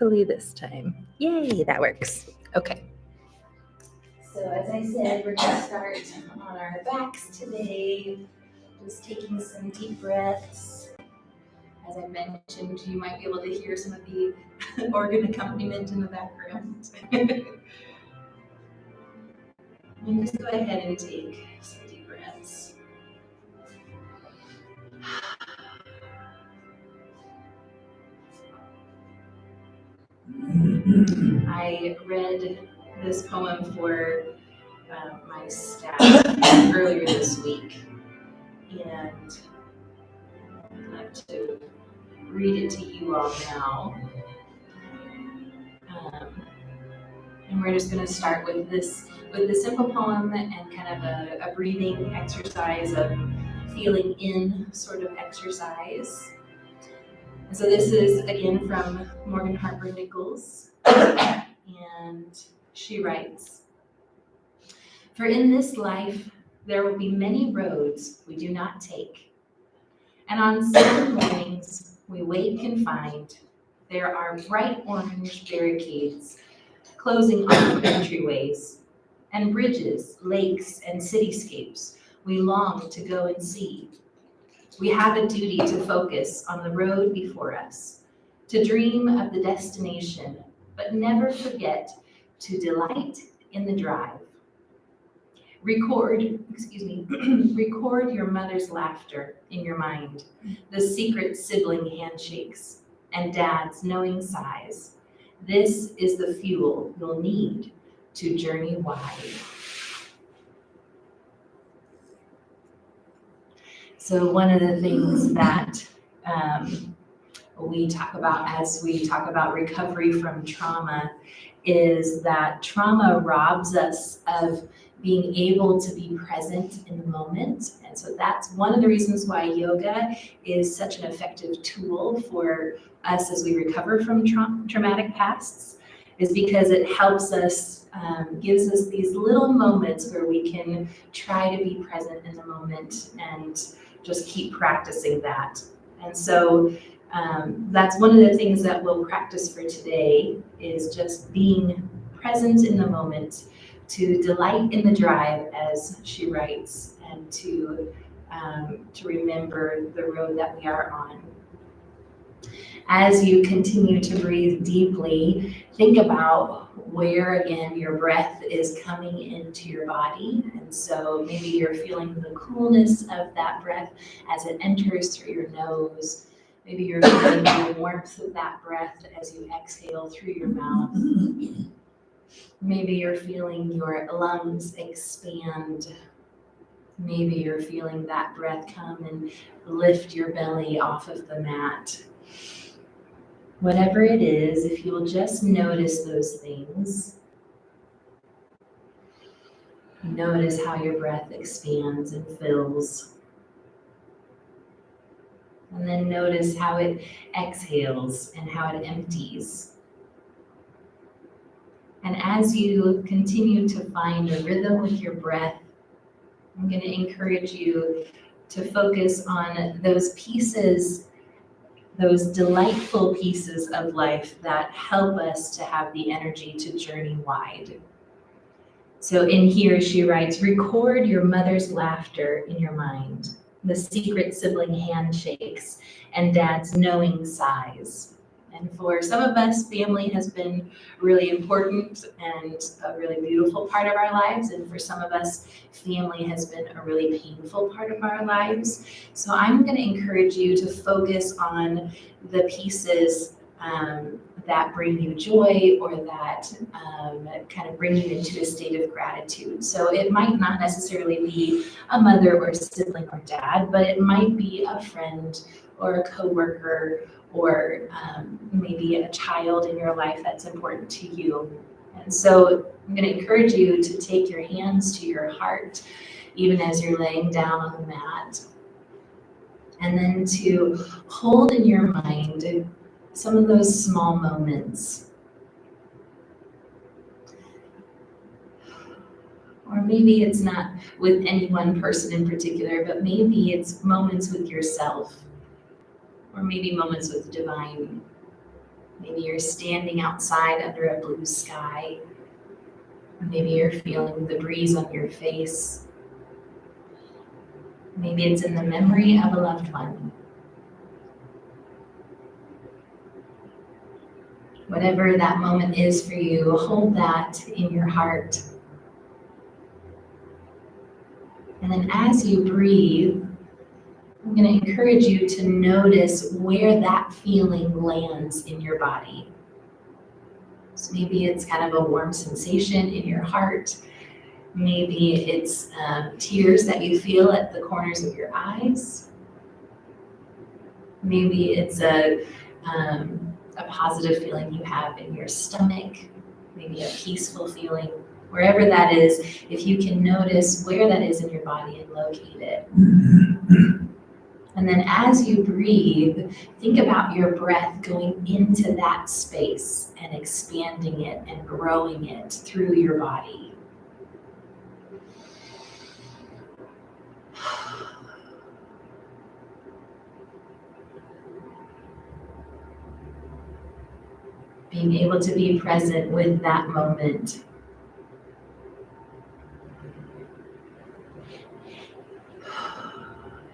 Hopefully this time. Yay, that works. Okay. So as I said, we're going to start on our backs today. Just taking some deep breaths. As I mentioned, you might be able to hear some of the organ accompaniment in the background. And just go ahead and take some deep breaths. I read this poem for my staff earlier this week, and I'd love to read it to you all now. And we're just going to start with this simple poem and kind of a breathing exercise, of feeling in sort of exercise. And so this is again from Morgan Harper Nichols, and she writes, "For in this life there will be many roads we do not take, and on some mornings we wake and find there are bright orange barricades closing off entryways, and bridges, lakes, and cityscapes we long to go and see. We have a duty to focus on the road before us, to dream of the destination, but never forget to delight in the drive. Record your mother's laughter in your mind, the secret sibling handshakes, and dad's knowing sighs. This is the fuel you'll need to journey wide." So one of the things that we talk about as we talk about recovery from trauma is that trauma robs us of being able to be present in the moment. And so that's one of the reasons why yoga is such an effective tool for us as we recover from traumatic pasts, is because it helps us, gives us these little moments where we can try to be present in the moment and just keep practicing that. And so that's one of the things that we'll practice for today, is just being present in the moment, to delight in the drive, as she writes, and to remember the road that we are on. As you continue to breathe deeply, think about where, again, your breath is coming into your body. And so maybe you're feeling the coolness of that breath as it enters through your nose. Maybe you're feeling the warmth of that breath as you exhale through your mouth. Maybe you're feeling your lungs expand. Maybe you're feeling that breath come and lift your belly off of the mat. Whatever it is, if you'll just notice those things, notice how your breath expands and fills. And then notice how it exhales and how it empties. And as you continue to find a rhythm with your breath, I'm going to encourage you to focus on those pieces, those delightful pieces of life that help us to have the energy to journey wide. So in here she writes, record your mother's laughter in your mind, the secret sibling handshakes, and dad's knowing sighs. And for some of us, family has been really important and a really beautiful part of our lives. And for some of us, family has been a really painful part of our lives. So I'm going to encourage you to focus on the pieces that bring you joy, or that kind of bring you into a state of gratitude. So it might not necessarily be a mother or sibling or dad, but it might be a friend or a coworker, or maybe a child in your life that's important to you. And so I'm going to encourage you to take your hands to your heart, even as you're laying down on the mat, and then to hold in your mind some of those small moments. Or maybe it's not with any one person in particular, but maybe it's moments with yourself, or maybe moments with divine. Maybe you're standing outside under a blue sky. Maybe you're feeling the breeze on your face. Maybe it's in the memory of a loved one. Whatever that moment is for you, hold that in your heart. And then as you breathe, I'm going to encourage you to notice where that feeling lands in your body. So maybe it's kind of a warm sensation in your heart. Maybe it's tears that you feel at the corners of your eyes. Maybe it's a positive feeling you have in your stomach. Maybe a peaceful feeling. Wherever that is, if you can notice where that is in your body and locate it. And then as you breathe, think about your breath going into that space and expanding it and growing it through your body. Being able to be present with that moment.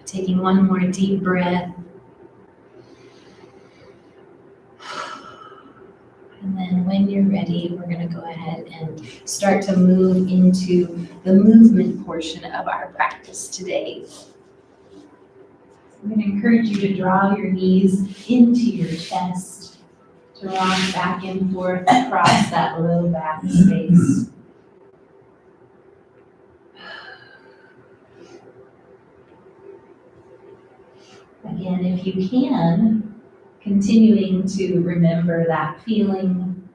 Taking one more deep breath. And then when you're ready, we're going to go ahead and start to move into the movement portion of our practice today. I'm going to encourage you to draw your knees into your chest, to rock back and forth across that low back space. Again, if you can, continuing to remember that feeling,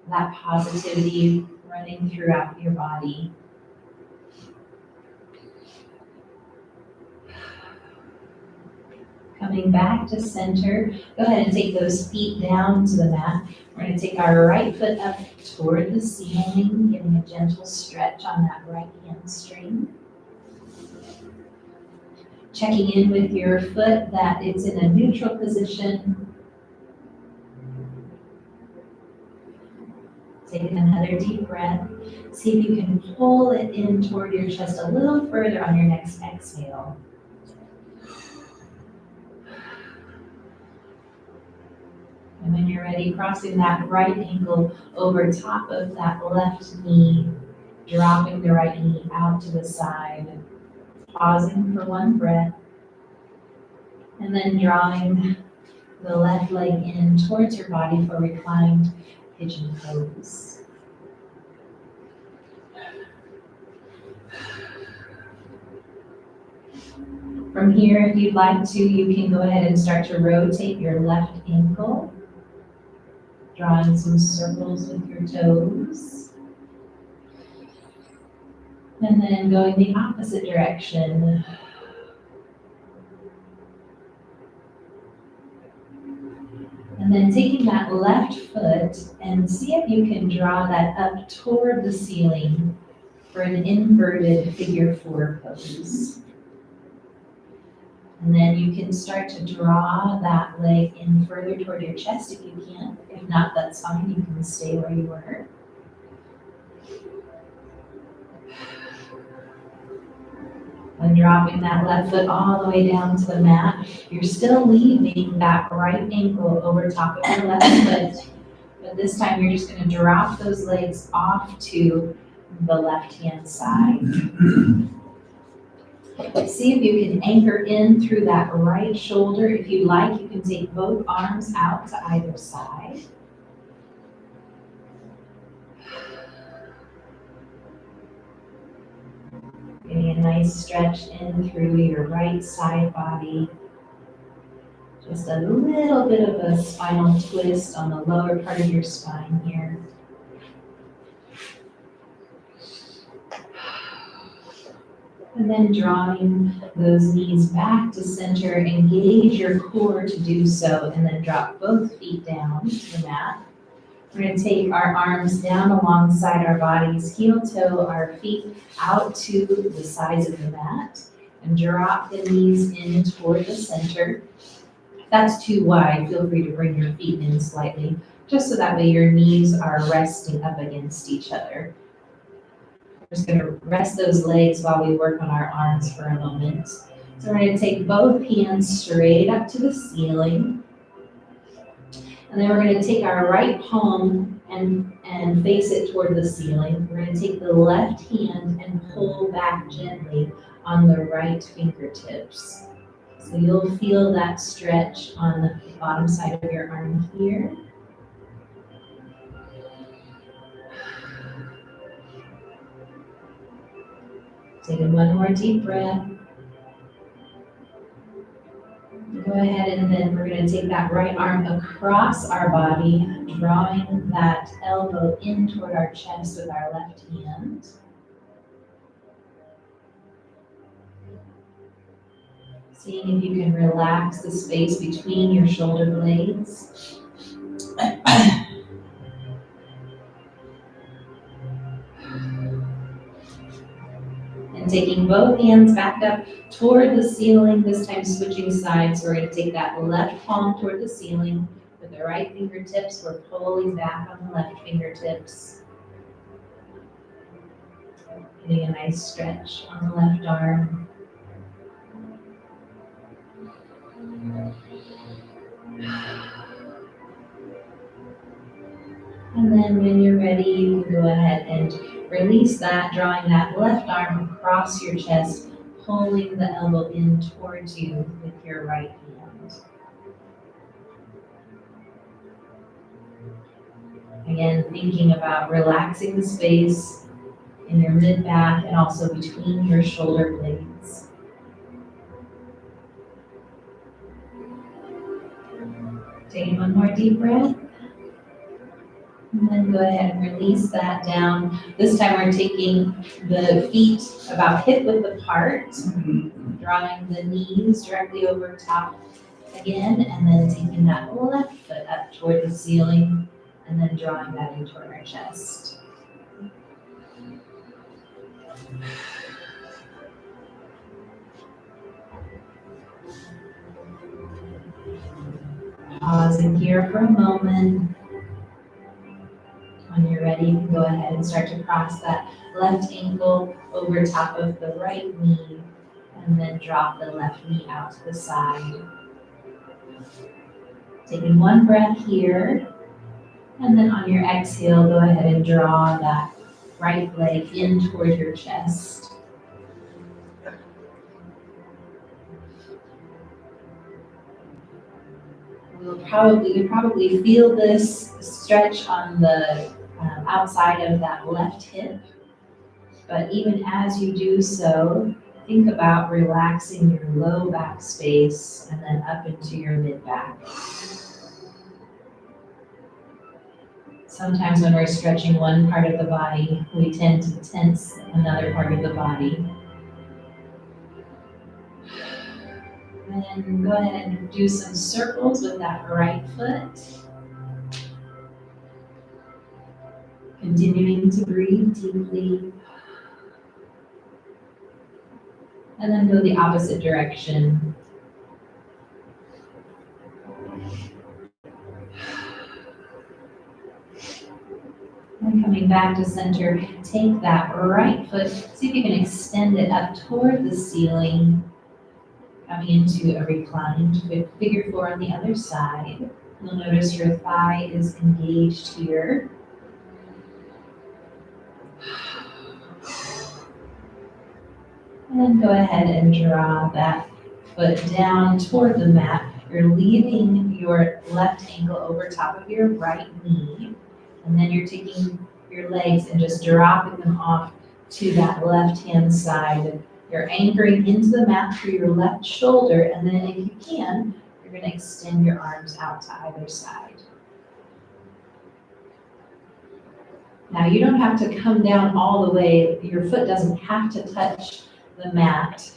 that positivity running throughout your body. Coming back to center, go ahead and take those feet down to the mat. We're going to take our right foot up toward the ceiling, getting a gentle stretch on that right hamstring. Checking in with your foot that it's in a neutral position. Taking another deep breath. See if you can pull it in toward your chest a little further on your next exhale. And when you're ready, crossing that right ankle over top of that left knee, dropping the right knee out to the side. Pausing for one breath, and then drawing the left leg in towards your body for reclined pigeon pose. From here, if you'd like to, you can go ahead and start to rotate your left ankle, drawing some circles with your toes. And then going the opposite direction. And then taking that left foot and see if you can draw that up toward the ceiling for an inverted figure four pose. And then you can start to draw that leg in further toward your chest if you can. If not, that's fine. You can stay where you were. And dropping that left foot all the way down to the mat, you're still leaving that right ankle over top of your left foot, but this time you're just going to drop those legs off to the left-hand side. See if you can anchor in through that right shoulder. If you'd like, you can take both arms out to either side. Getting a nice stretch in through your right side body. Just a little bit of a spinal twist on the lower part of your spine here. And then drawing those knees back to center, engage your core to do so, and then drop both feet down to the mat. We're going to take our arms down alongside our bodies, heel toe our feet out to the sides of the mat, and drop the knees in toward the center. If that's too wide, feel free to bring your feet in slightly, just so that way your knees are resting up against each other. We're just gonna rest those legs while we work on our arms for a moment. So we're gonna take both hands straight up to the ceiling. And then we're gonna take our right palm and face it toward the ceiling. We're gonna take the left hand and pull back gently on the right fingertips. So you'll feel that stretch on the bottom side of your arm here. Taking one more deep breath. Go ahead and then we're going to take that right arm across our body, drawing that elbow in toward our chest with our left hand. Seeing if you can relax the space between your shoulder blades. And taking both hands back up toward the ceiling, this time switching sides. We're going to take that left palm toward the ceiling. With the right fingertips, we're pulling back on the left fingertips. Getting a nice stretch on the left arm. And then when you're ready, you can go ahead and release that, drawing that left arm across your chest, pulling the elbow in towards you with your right hand. Again, thinking about relaxing the space in your mid-back and also between your shoulder blades. Taking one more deep breath. And then go ahead and release that down. This time we're taking the feet about hip width apart, drawing the knees directly over top again, and then taking that left foot up toward the ceiling, and then drawing that in toward our chest. Pausing here for a moment. When you're ready, you can go ahead and start to cross that left ankle over top of the right knee, and then drop the left knee out to the side. Taking one breath here, and then on your exhale, go ahead and draw that right leg in toward your chest. You probably feel this stretch on the outside of that left hip. But even as you do so, think about relaxing your low back space and then up into your mid back. Sometimes when we're stretching one part of the body, we tend to tense another part of the body. And go ahead and do some circles with that right foot. Continuing to breathe deeply. And then go the opposite direction. And coming back to center, take that right foot, see if you can extend it up toward the ceiling, coming into a reclined figure four on the other side. You'll notice your thigh is engaged here. And then go ahead and draw that foot down toward the mat. You're leaving your left ankle over top of your right knee. And then you're taking your legs and just dropping them off to that left-hand side. You're anchoring into the mat through your left shoulder, and then if you can, you're going to extend your arms out to either side. Now you don't have to come down all the way. Your foot doesn't have to touch the mat.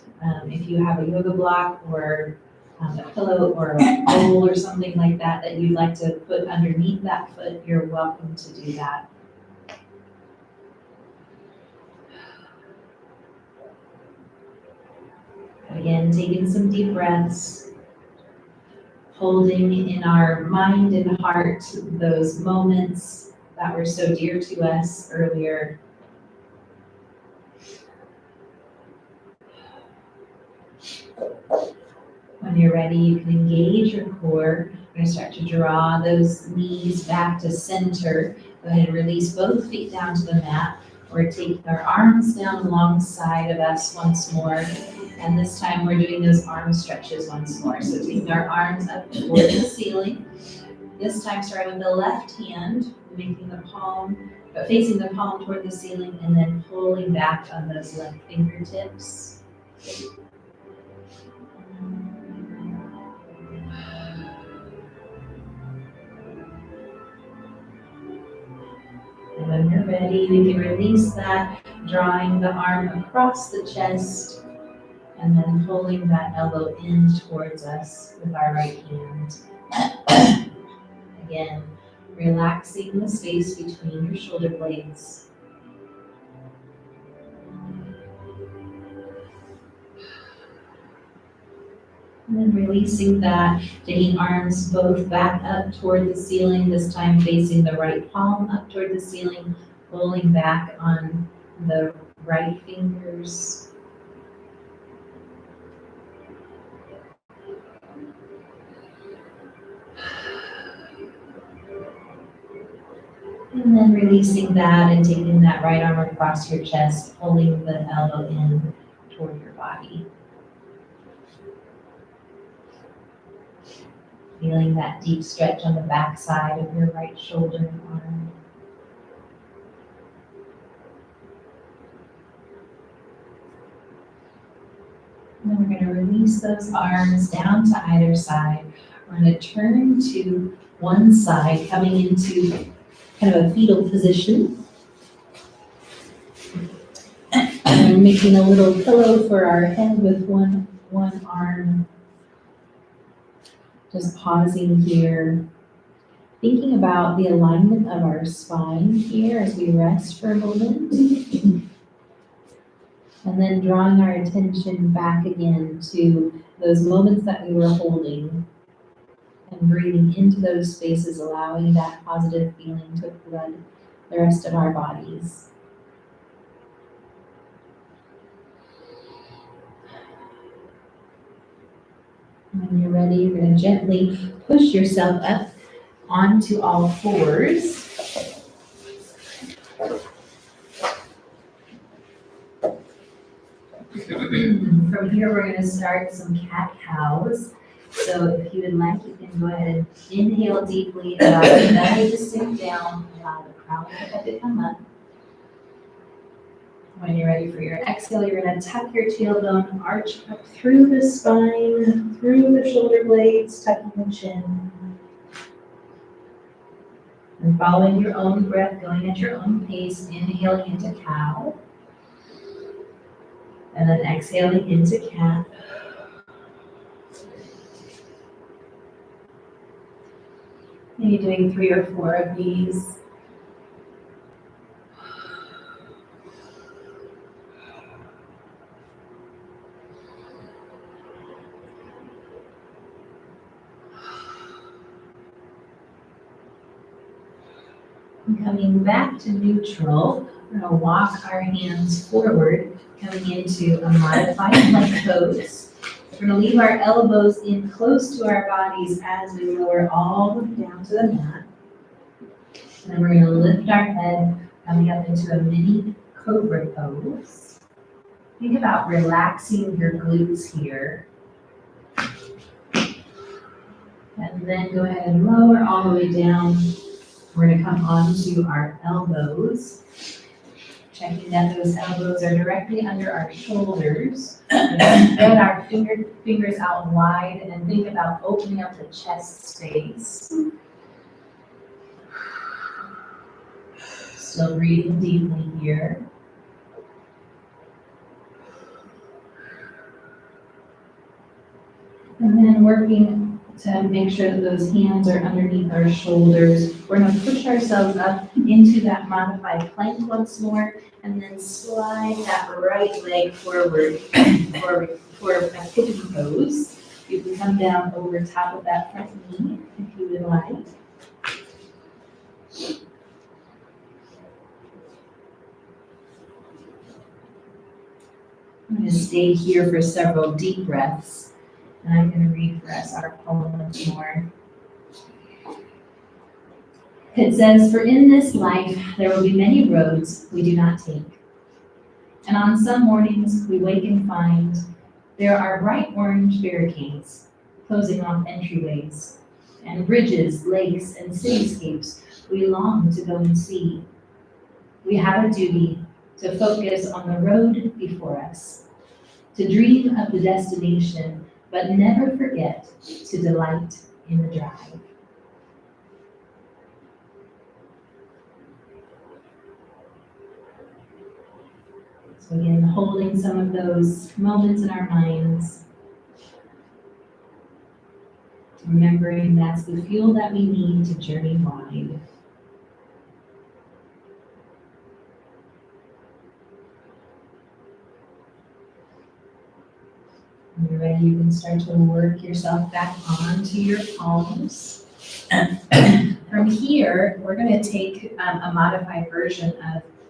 If you have a yoga block or a pillow or a bowl or something like that that you'd like to put underneath that foot, you're welcome to do that. Again, taking some deep breaths. holding in our mind and heart those moments that were so dear to us earlier. When you're ready, you can engage your core. We're going to start to draw those knees back to center. Go ahead and release both feet down to the mat. We're taking our arms down alongside of us once more. And this time we're doing those arm stretches once more. So taking our arms up toward the ceiling. This time starting with the left hand, making the palm, but facing the palm toward the ceiling, and then pulling back on those left fingertips. And when you're ready, we can release that, drawing the arm across the chest, and then pulling that elbow in towards us with our right hand. Again, relaxing the space between your shoulder blades. And then releasing that, taking arms both back up toward the ceiling, this time facing the right palm up toward the ceiling, pulling back on the right fingers. And then releasing that and taking that right arm across your chest, pulling the elbow in toward your body. Feeling that deep stretch on the back side of your right shoulder and arm. And then we're going to release those arms down to either side. We're going to turn to one side, coming into kind of a fetal position. And we're making a little pillow for our head with one arm. Just pausing here, thinking about the alignment of our spine here as we rest for a moment. And then drawing our attention back again to those moments that we were holding and breathing into those spaces, allowing that positive feeling to flood the rest of our bodies. When you're ready, you're going to gently push yourself up onto all fours. From here, we're going to start some cat-cows. So if you would like, you can go ahead and inhale deeply, allow the belly to sink down, allow the crown of the head to come up. When you're ready for your exhale, you're going to tuck your tailbone, arch up through the spine, through the shoulder blades, tucking the chin. And following your own breath, going at your own pace, inhaling into cow. And then exhaling into cat. Maybe doing 3 or 4 of these. And coming back to neutral, we're going to walk our hands forward, coming into a modified plank pose. We're going to leave our elbows in close to our bodies as we lower all the way down to the mat. And then we're going to lift our head, coming up into a mini cobra pose. Think about relaxing your glutes here. And then go ahead and lower all the way down. We're going to come onto our elbows. Checking that those elbows are directly under our shoulders. And spread our fingers out wide and think about opening up the chest space. Still breathing deeply here. And then working to make sure that those hands are underneath our shoulders. We're going to push ourselves up into that modified plank once more, and then slide that right leg forward for a pigeon pose. You can come down over top of that front knee if you would like. I'm going to stay here for several deep breaths, and I'm going to read for us our poem once more. It says, "For in this life there will be many roads we do not take. And on some mornings we wake and find there are bright orange barricades closing off entryways, and bridges, lakes, and cityscapes we long to go and see. We have a duty to focus on the road before us, to dream of the destination, but never forget to delight in the drive." So again, holding some of those moments in our minds, remembering that's the fuel that we need to journey wide. When you're ready, you can start to work yourself back onto your palms. From here, we're going to take a modified version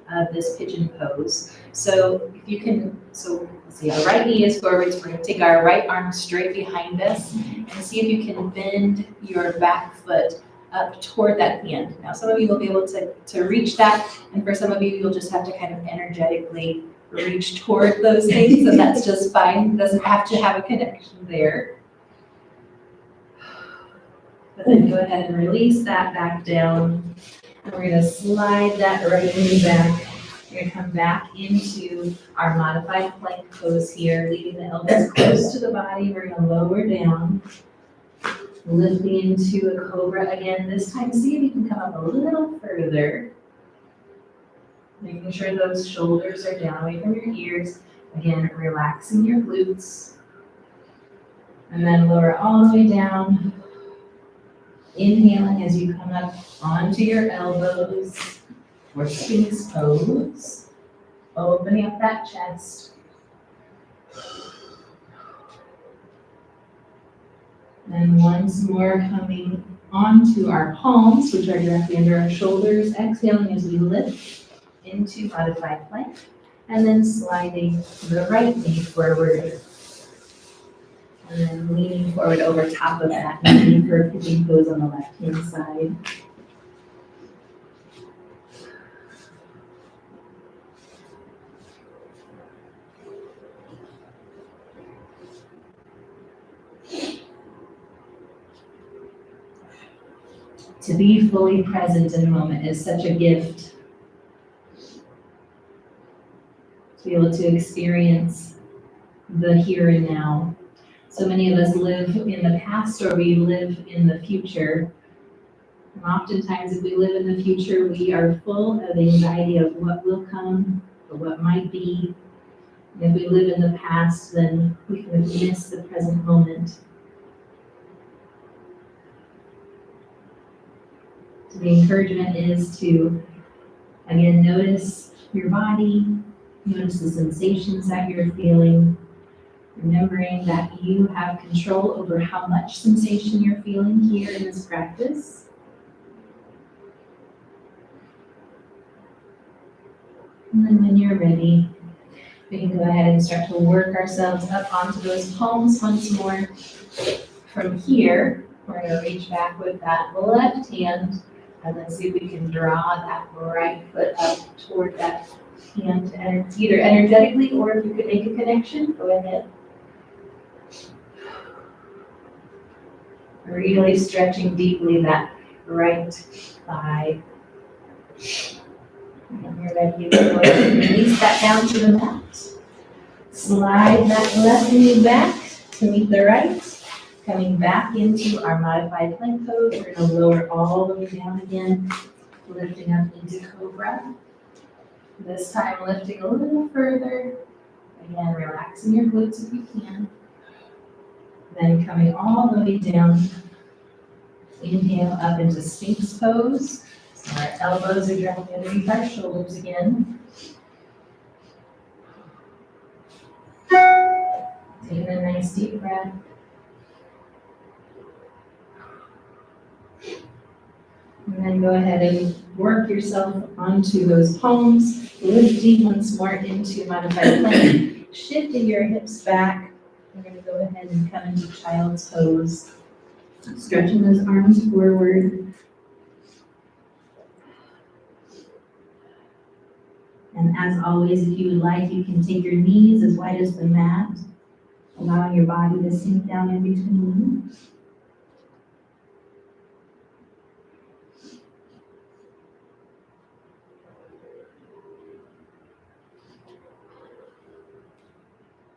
of this pigeon pose. So if you can, so let's see, our right knee is forward, so we're going to take our right arm straight behind us and see if you can bend your back foot up toward that hand. Now, some of you will be able to reach that, and for some of you, you'll just have to kind of energetically reach toward those things, and that's just fine. It doesn't have to have a connection there. But then go ahead and release that back down. And we're going to slide that right knee back. We're going to come back into our modified plank pose here, leaving the elbows close to the body. We're going to lower down, lifting into a cobra again. This time, see if you can come up a little further. Making sure those shoulders are down away from your ears. Again, relaxing your glutes. And then lower all the way down. Inhaling as you come up onto your elbows for Sphinx pose. Opening up that chest. And once more coming onto our palms, which are directly under our shoulders. Exhaling as we lift into modified plank, and then sliding the right knee forward, and then leaning forward over top of that knee for a pigeon pose on the left-hand side. To be fully present in the moment is such a gift. To be able to experience the here and now. So many of us live in the past or we live in the future. And oftentimes if we live in the future, we are full of anxiety of what will come or what might be. And if we live in the past, then we can miss the present moment. So the encouragement is to, again, notice your body, notice the sensations that you're feeling, remembering that you have control over how much sensation you're feeling here in this practice. And then when you're ready, we can go ahead and start to work ourselves up onto those palms once more. From here, we're going to reach back with that left hand, and then see if we can draw that right foot up toward that hand, and either energetically or if you could make a connection, go ahead. Really stretching deeply that right thigh. When you're ready, you can go ahead and release that down to the mat. Slide that left knee back to meet the right. Coming back into our modified plank pose, we're going to lower all the way down again, lifting up into cobra. This time lifting a little further. Again, relaxing your glutes if you can. Then coming all the way down. Inhale up into Sphinx pose. So our elbows are directly underneath our shoulders again. Taking a nice deep breath. And then go ahead and work yourself onto those palms, lifting once more into modified plank, shifting your hips back. We're going to go ahead and come into child's pose, stretching those arms forward. And as always, if you would like, you can take your knees as wide as the mat, allowing your body to sink down in between.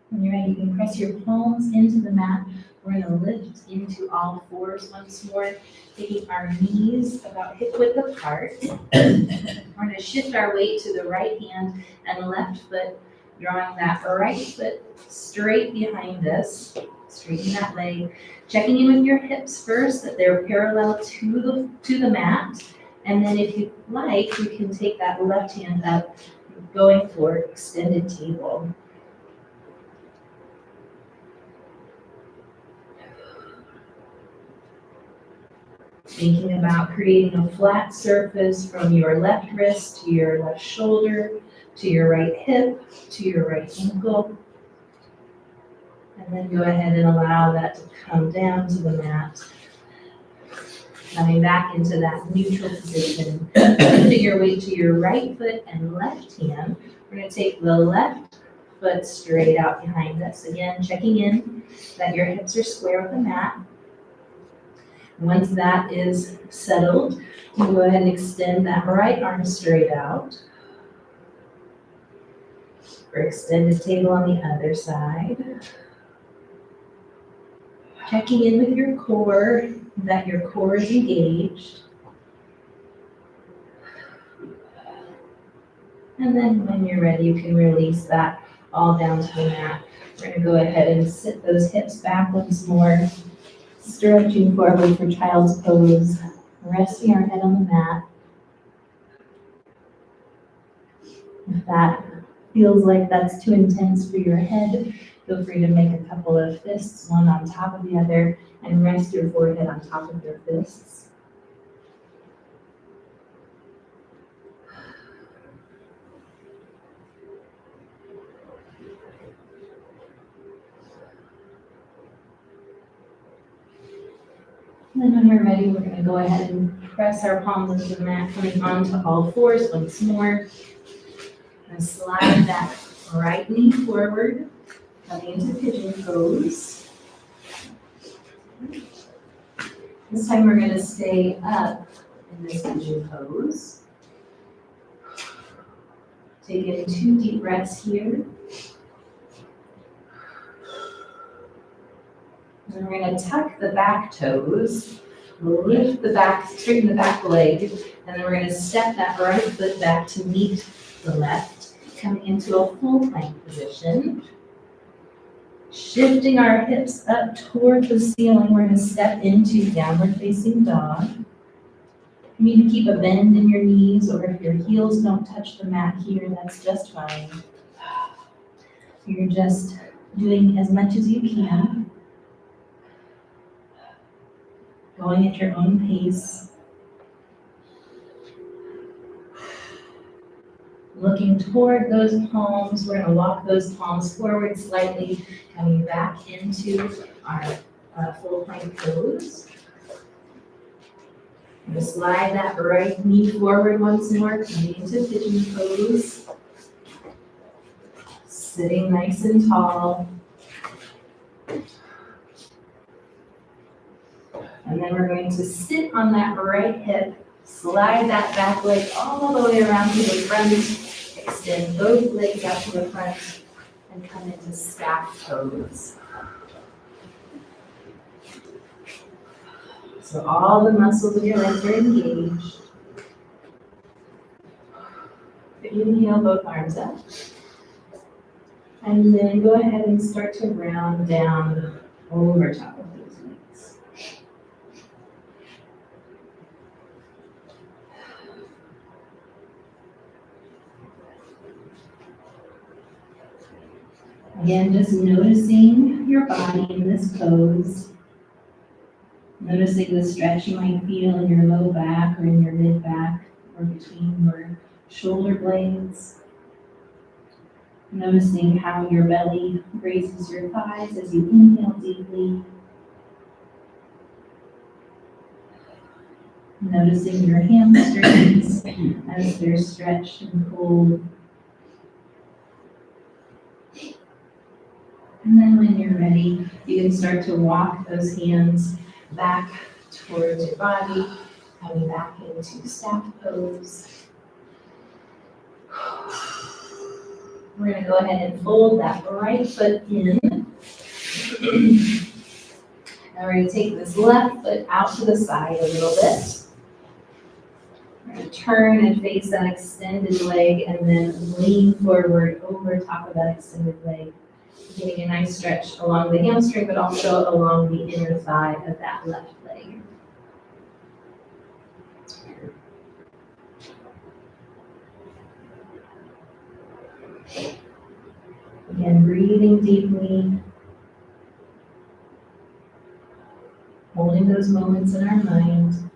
When you're ready, you can press your palms into the mat. We're going to lift into all fours once more, taking our knees about hip width apart. We're going to shift our weight to the right hand and left foot, drawing that right foot straight behind us. Straighten that leg. Checking in with your hips first, that they're parallel to the mat. And then if you'd like, you can take that left hand up, going for extended table. Thinking about creating a flat surface from your left wrist to your left shoulder, to your right hip, to your right ankle. And then go ahead and allow that to come down to the mat. Coming back into that neutral position. Shifting your weight to your right foot and left hand. We're going to take the left foot straight out behind us. Again, checking in that your hips are square with the mat. Once that is settled, you go ahead and extend that right arm straight out. For extended table on the other side. Checking in with your core, that your core is engaged. And then when you're ready, you can release that all down to the mat. We're going to go ahead and sit those hips back once more. Stretching forward for child's pose, resting our head on the mat. If that feels like that's too intense for your head, feel free to make a couple of fists, one on top of the other, and rest your forehead on top of your fists. And then when we're ready, we're going to go ahead and press our palms into the mat, coming onto all fours once more. And slide that right knee forward, coming into pigeon pose. This time we're going to stay up in this pigeon pose. Take in 2 deep breaths here. And we're going to tuck the back toes, lift the back, straighten the back leg, and then we're going to step that right foot back to meet the left, coming into a full plank position. Shifting our hips up toward the ceiling, we're going to step into downward facing dog. If you need to keep a bend in your knees, or if your heels don't touch the mat here, that's just fine. You're just doing as much as you can. Going at your own pace. Looking toward those palms, we're going to walk those palms forward slightly, coming back into our full plank pose. I'm going to slide that right knee forward once more, coming into pigeon pose. Sitting nice and tall. And then we're going to sit on that right hip, slide that back leg all the way around to the front, extend both legs out to the front, and come into stack pose. So all the muscles of your legs are engaged. Inhale, both arms up. And then go ahead and start to round down over top of those legs. Again, just noticing your body in this pose. Noticing the stretch you might feel in your low back or in your mid back or between your shoulder blades. Noticing how your belly raises your thighs as you inhale deeply. Noticing your hamstrings as they're stretched and pulled. And then when you're ready, you can start to walk those hands back towards your body, coming back into staff pose. We're going to go ahead and fold that right foot in. And we're going to take this left foot out to the side a little bit. We're going to turn and face that extended leg and then lean forward over top of that extended leg, getting a nice stretch along the hamstring, but also along the inner thigh of that left leg. Again, breathing deeply, holding those moments in our mind,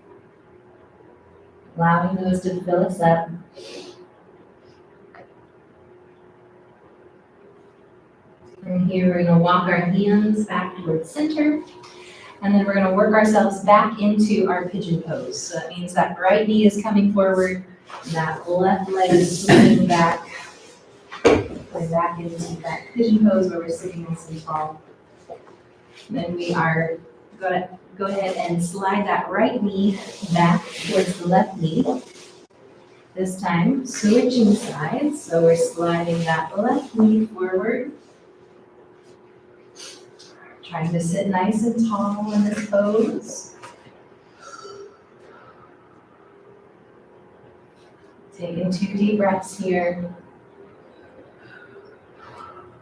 allowing those to fill us up. From here, we're going to walk our hands back towards center, and then we're going to work ourselves back into our pigeon pose. So that means that right knee is coming forward, that left leg is moving back. Going back into that pigeon pose where we're sitting nice and tall. Then we are going to go ahead and slide that right knee back towards the left knee. This time, switching sides. So we're sliding that left knee forward. Trying to sit nice and tall in this pose. Taking 2 deep breaths here.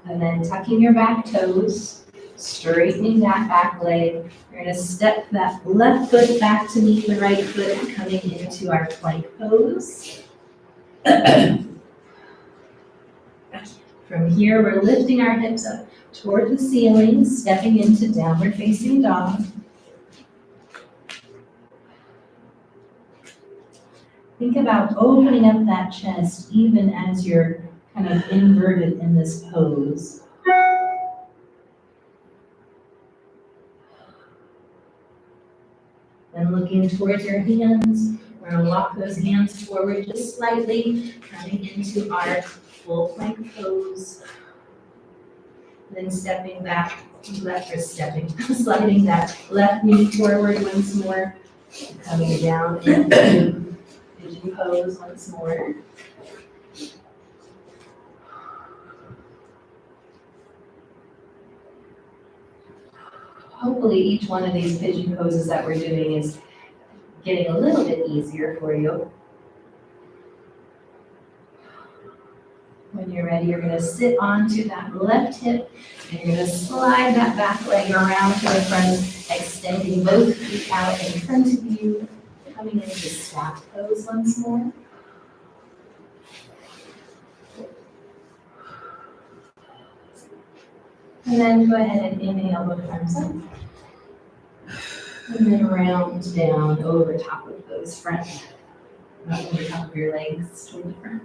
And then tucking your back toes, straightening that back leg. We're going to step that left foot back to meet the right foot, coming into our plank pose. From here, we're lifting our hips up toward the ceiling, stepping into downward facing dog. Think about opening up that chest even as you're kind of inverted in this pose. Then looking towards your hands, we're going to walk those hands forward just slightly, coming into our full plank pose. Then stepping back, sliding that left knee forward once more, coming down into pigeon pose once more. Hopefully each one of these pigeon poses that we're doing is getting a little bit easier for you. When you're ready, you're going to sit onto that left hip, and you're going to slide that back leg around to the front, extending both feet out in front of you, coming into staff pose once more. And then go ahead and inhale both arms up. And then round down over top of those front, over top of your legs toward the front.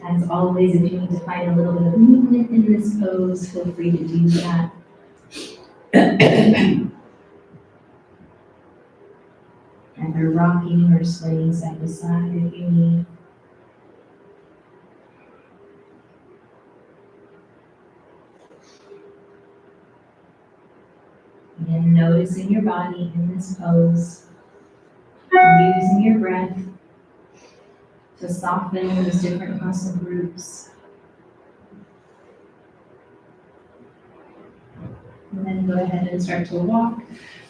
As always, if you need to find a little bit of movement in this pose, feel free to do that. Either rocking or swaying side to side if you need. And noticing your body in this pose, using your breath to soften those different muscle groups. And then go ahead and start to walk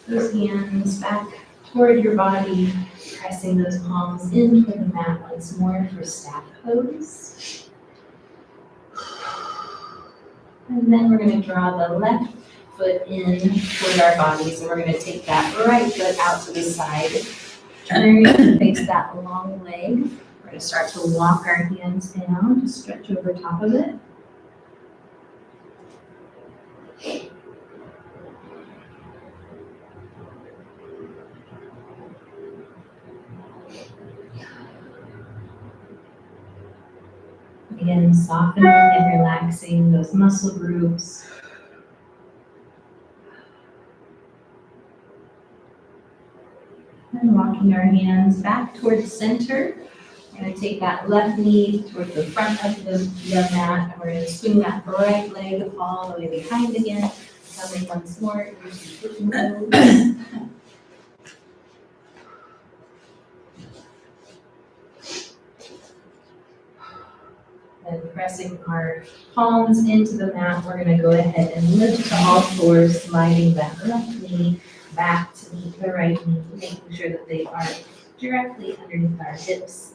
those hands back toward your body, pressing those palms in toward the mat once more for staff pose. And then we're going to draw the left foot in toward our bodies, and we're going to take that right foot out to the side, turning to face that long leg. We're going to start to walk our hands down, to stretch over top of it. Again, softening and relaxing those muscle groups. And walking our hands back towards center. We're going to take that left knee towards the front of the mat, and we're going to swing that right leg all the way behind again. Coming once more into kitten pose. And pressing our palms into the mat, we're going to go ahead and lift to all fours, sliding that left knee back to meet the right knee, making sure that they are directly underneath our hips.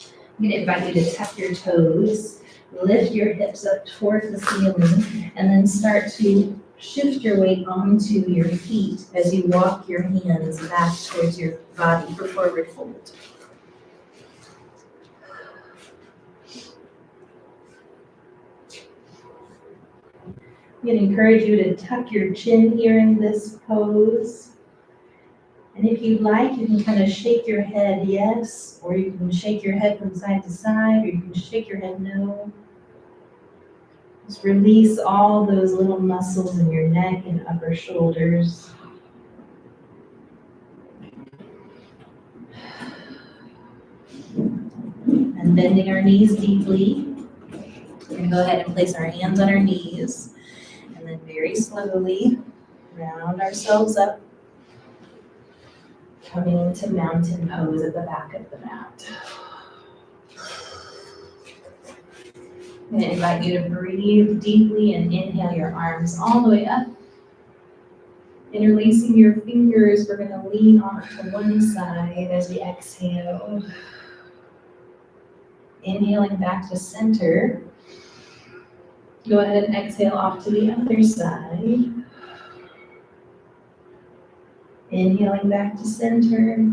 I'm going to invite you to tuck your toes, lift your hips up toward the ceiling, and then start to shift your weight onto your feet as you walk your hands back towards your body for forward fold. I'm going to encourage you to tuck your chin here in this pose. And if you'd like, you can kind of shake your head yes, or you can shake your head from side to side, or you can shake your head no. Just release all those little muscles in your neck and upper shoulders. And bending our knees deeply. We're going to go ahead and place our hands on our knees. And then very slowly round ourselves up, coming into mountain pose at the back of the mat. I'm going to invite you to breathe deeply and inhale your arms all the way up. Interlacing your fingers, we're going to lean off to one side as we exhale. Inhaling back to center. Go ahead and exhale off to the other side. Inhaling back to center.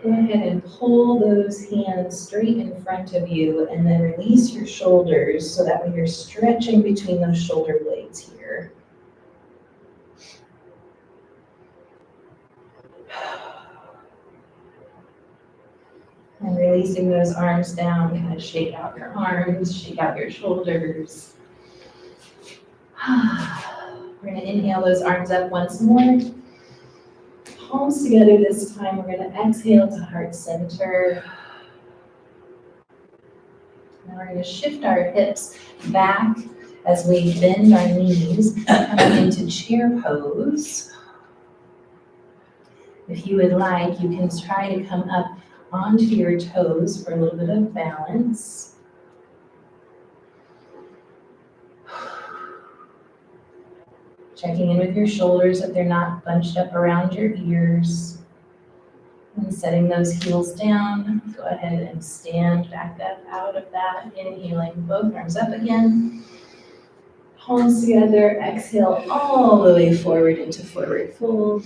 Go ahead and pull those hands straight in front of you and then release your shoulders so that way you're stretching between those shoulder blades here. And releasing those arms down, kind of shake out your arms, shake out your shoulders. We're going to inhale those arms up once more. Palms together this time. We're going to exhale to heart center. Now we're going to shift our hips back as we bend our knees, coming into chair pose. If you would like, you can try to come up onto your toes for a little bit of balance. Checking in with your shoulders if they're not bunched up around your ears. And setting those heels down, go ahead and stand back up out of that. Inhaling both arms up again. Palms together, exhale all the way forward into forward fold.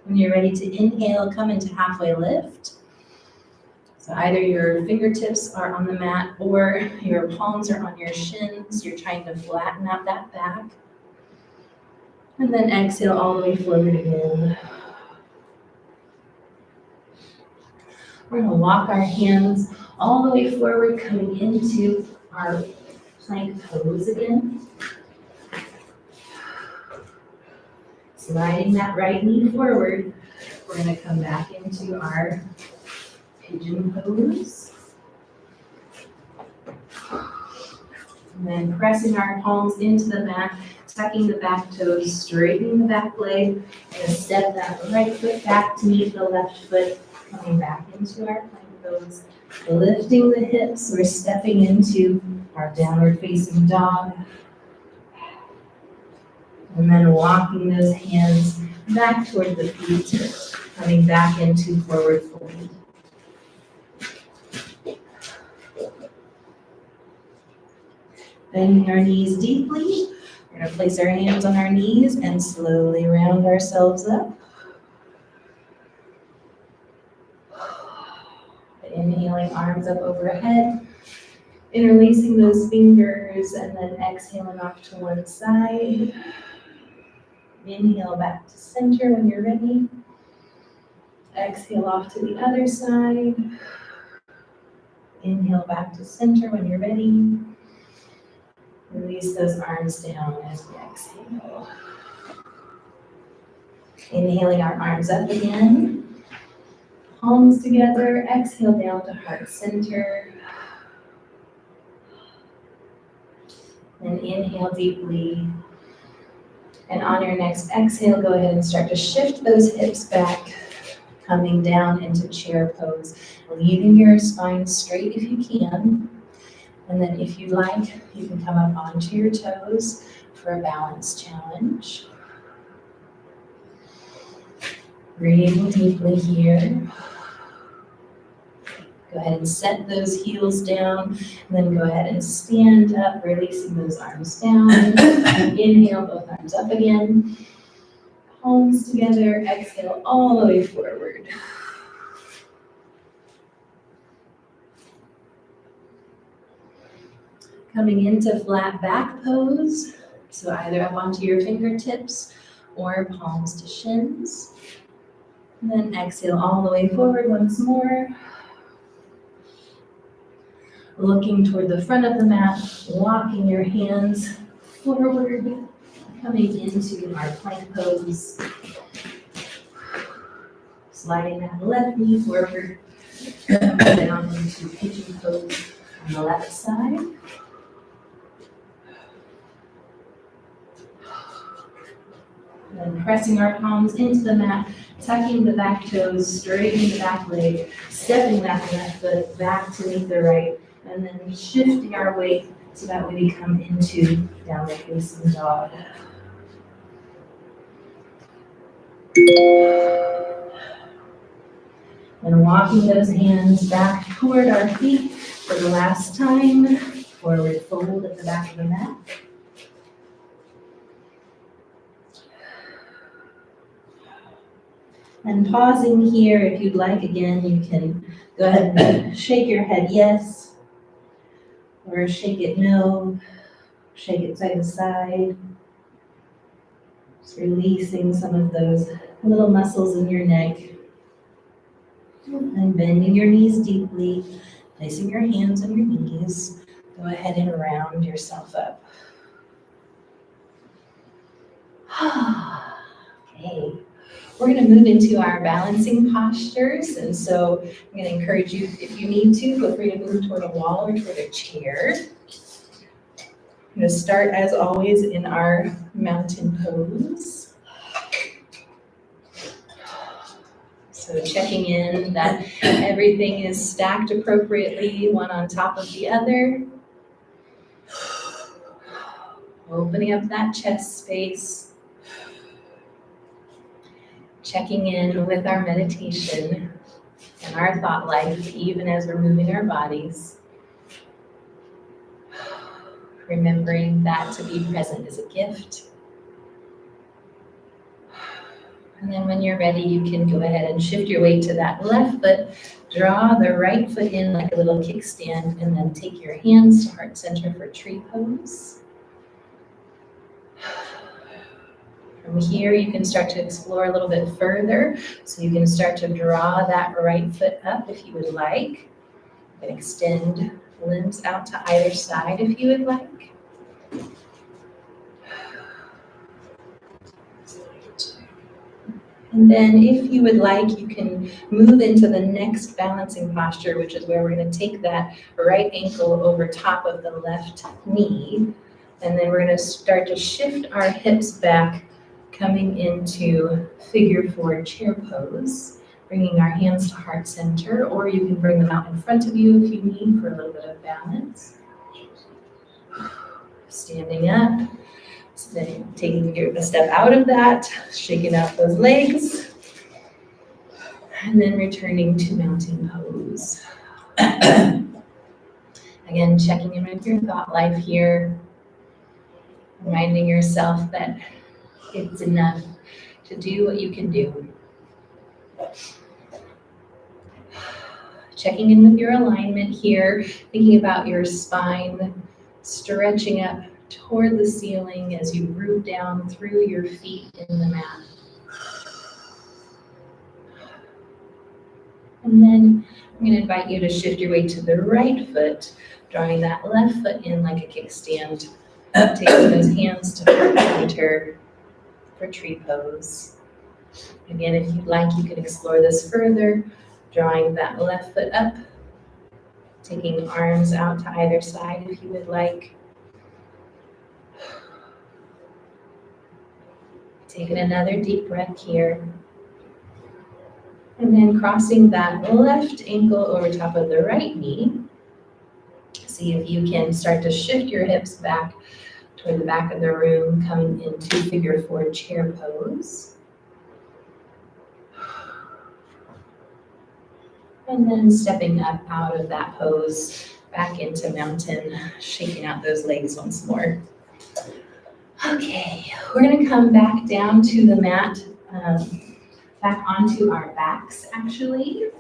When you're ready to inhale, come into halfway lift. So either your fingertips are on the mat or your palms are on your shins. You're trying to flatten out that back. And then exhale all the way forward again. We're going to walk our hands all the way forward, coming into our plank pose again. Sliding that right knee forward, we're going to come back into our pigeon pose. And then pressing our palms into the mat, tucking the back toes, straightening the back leg, and step that right foot back to meet the left foot, coming back into our plank pose. Lifting the hips, we're stepping into our downward facing dog. And then walking those hands back toward the feet, coming back into forward fold. Bending our knees deeply. We're going to place our hands on our knees and slowly round ourselves up. Inhaling arms up overhead. Interlacing those fingers and then exhaling off to one side. Inhale back to center when you're ready. Exhale off to the other side. Inhale back to center when you're ready. Release those arms down as we exhale. Inhaling our arms up again. Palms together. Exhale down to heart center. And inhale deeply. And on your next exhale, go ahead and start to shift those hips back, coming down into chair pose, leaving your spine straight if you can. And then if you like, you can come up onto your toes for a balance challenge. Breathing deeply here. Go ahead and set those heels down, and then go ahead and stand up, releasing those arms down. Inhale, both arms up again. Palms together, exhale all the way forward. Coming into flat back pose, so either up onto your fingertips or palms to shins. And then exhale all the way forward once more. Looking toward the front of the mat, walking your hands forward, coming into our plank pose. Sliding that left knee forward, down into pigeon pose on the left side. Then pressing our palms into the mat, tucking the back toes, straightening the back leg, stepping that left foot back to meet the right, and then shifting our weight so that we come into downward facing dog. And walking those hands back toward our feet for the last time. Forward fold at the back of the mat. And pausing here, if you'd like, again, you can go ahead and shake your head yes, or shake it no, shake it side to side. Just releasing some of those little muscles in your neck. And bending your knees deeply, placing your hands on your knees. Go ahead and round yourself up. Okay. We're going to move into our balancing postures, and so I'm going to encourage you, if you need to, feel free to move toward a wall or toward a chair. I'm going to start, as always, in our mountain pose. So checking in that everything is stacked appropriately, one on top of the other. Opening up that chest space. Checking in with our meditation and our thought life, even as we're moving our bodies. Remembering that to be present is a gift. And then when you're ready, you can go ahead and shift your weight to that left foot, draw the right foot in like a little kickstand, and then take your hands to heart center for tree pose. From here, you can start to explore a little bit further. So you can start to draw that right foot up if you would like. And extend limbs out to either side if you would like. And then if you would like, you can move into the next balancing posture, which is where we're going to take that right ankle over top of the left knee. And then we're going to start to shift our hips back, coming into figure four chair pose, bringing our hands to heart center, or you can bring them out in front of you if you need for a little bit of balance. Standing up, so then taking a step out of that, shaking out those legs, and then returning to mountain pose. Again, checking in with your thought life here, reminding yourself that it's enough to do what you can do. Checking in with your alignment here, thinking about your spine, stretching up toward the ceiling as you root down through your feet in the mat. And then I'm going to invite you to shift your weight to the right foot, drawing that left foot in like a kickstand. Taking those hands to heart center for tree pose. Again, if you'd like, you can explore this further, drawing that left foot up, taking arms out to either side if you would like. Taking another deep breath here. And then crossing that left ankle over top of the right knee. See if you can start to shift your hips back toward the back of the room, coming into figure 4 chair pose. And then stepping up out of that pose, back into mountain, shaking out those legs once more. Okay, we're gonna come back down to the mat, back onto our backs actually.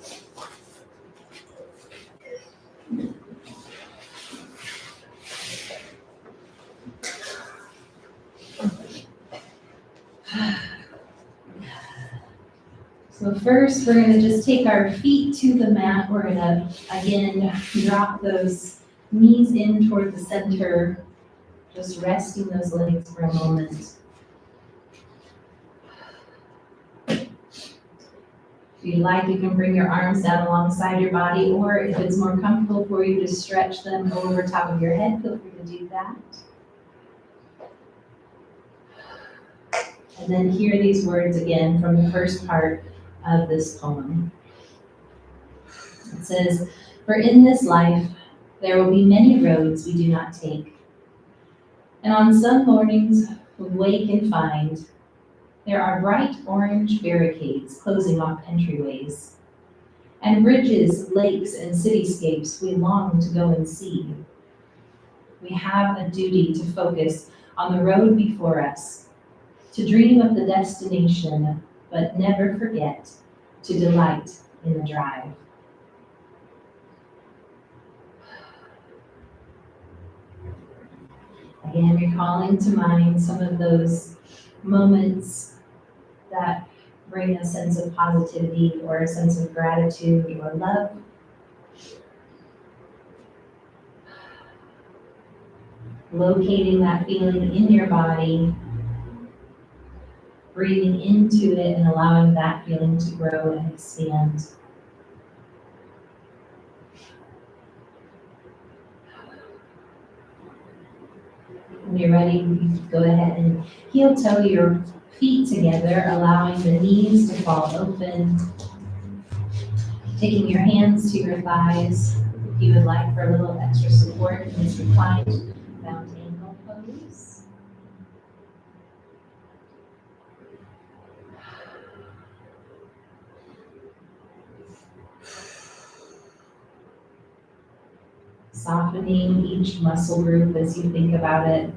So first, we're gonna just take our feet to the mat. We're gonna, again, drop those knees in toward the center, just resting those legs for a moment. If you'd like, you can bring your arms down alongside your body, or if it's more comfortable for you to stretch them over top of your head, feel free to do that. And then hear these words again from the first part of this poem. It says, "For in this life there will be many roads we do not take, and on some mornings we wake and find there are bright orange barricades closing off entryways, and bridges, lakes, and cityscapes we long to go and see. We have a duty to focus on the road before us, to dream of the destination, but never forget to delight in the drive." Again, recalling to mind some of those moments that bring a sense of positivity or a sense of gratitude or love. Locating that feeling in your body, breathing into it and allowing that feeling to grow and expand. When you're ready, you can go ahead and heel toe your feet together, allowing the knees to fall open. Taking your hands to your thighs, if you would like, for a little extra support in this reclined bound ankle pose. Softening each muscle group as you think about it.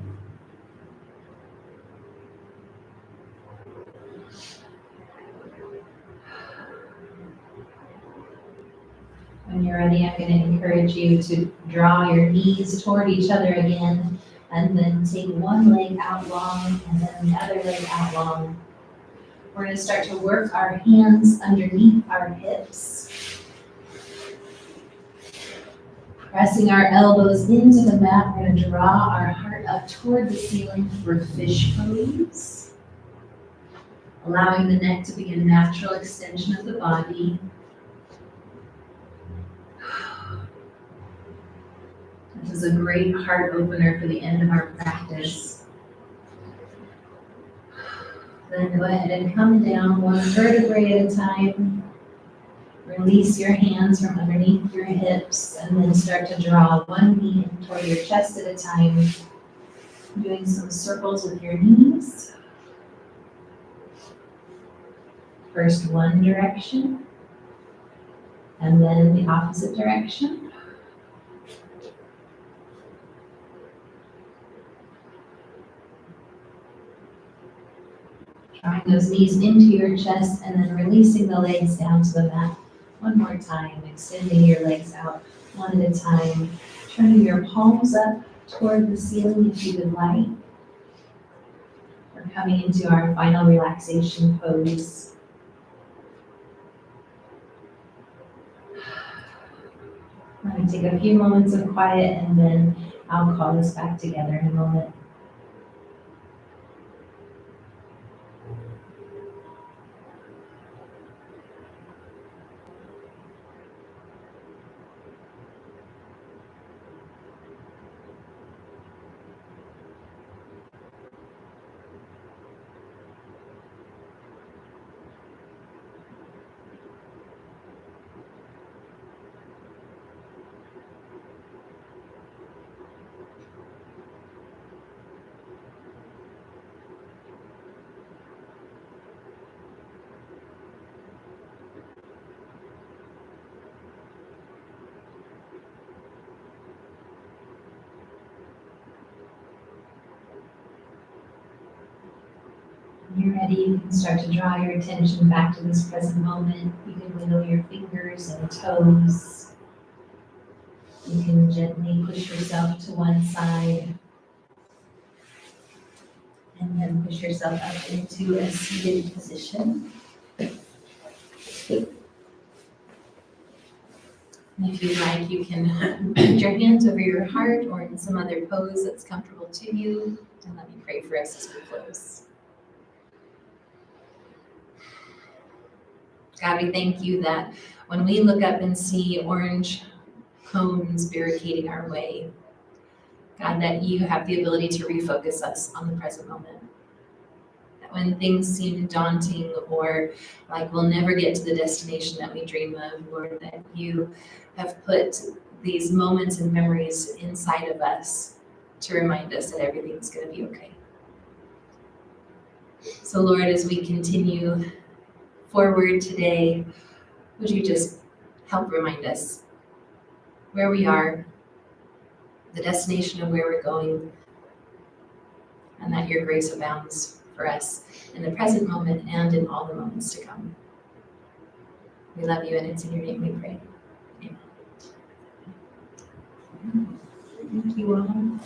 When you're ready, I'm going to encourage you to draw your knees toward each other again, and then take one leg out long and then the other leg out long. We're going to start to work our hands underneath our hips. Pressing our elbows into the mat, we're going to draw our heart up toward the ceiling for fish pose. Allowing the neck to be a natural extension of the body. This is a great heart opener for the end of our practice. Then go ahead and come down one vertebrae at a time. Release your hands from underneath your hips and then start to draw one knee toward your chest at a time. Doing some circles with your knees. First one direction and then the opposite direction. Drawing those knees into your chest and then releasing the legs down to the mat. One more time, extending your legs out one at a time. Turning your palms up toward the ceiling if you would like. We're coming into our final relaxation pose. can take a few moments of quiet and then I'll call us back together in a moment. When you're ready, you can start to draw your attention back to this present moment. You can wiggle your fingers and toes. You can gently push yourself to one side and then push yourself up into a seated position. And if you like, you can put your hands over your heart or in some other pose that's comfortable to you. And let me pray for us as we close. God, we thank you that when we look up and see orange cones barricading our way, God, that you have the ability to refocus us on the present moment. That when things seem daunting or like we'll never get to the destination that we dream of, Lord, that you have put these moments and memories inside of us to remind us that everything's going to be okay. So Lord, as we continue forward today, would you just help remind us where we are, the destination of where we're going, and that your grace abounds for us in the present moment and in all the moments to come. We love you, and it's in your name we pray. Amen. Thank you all.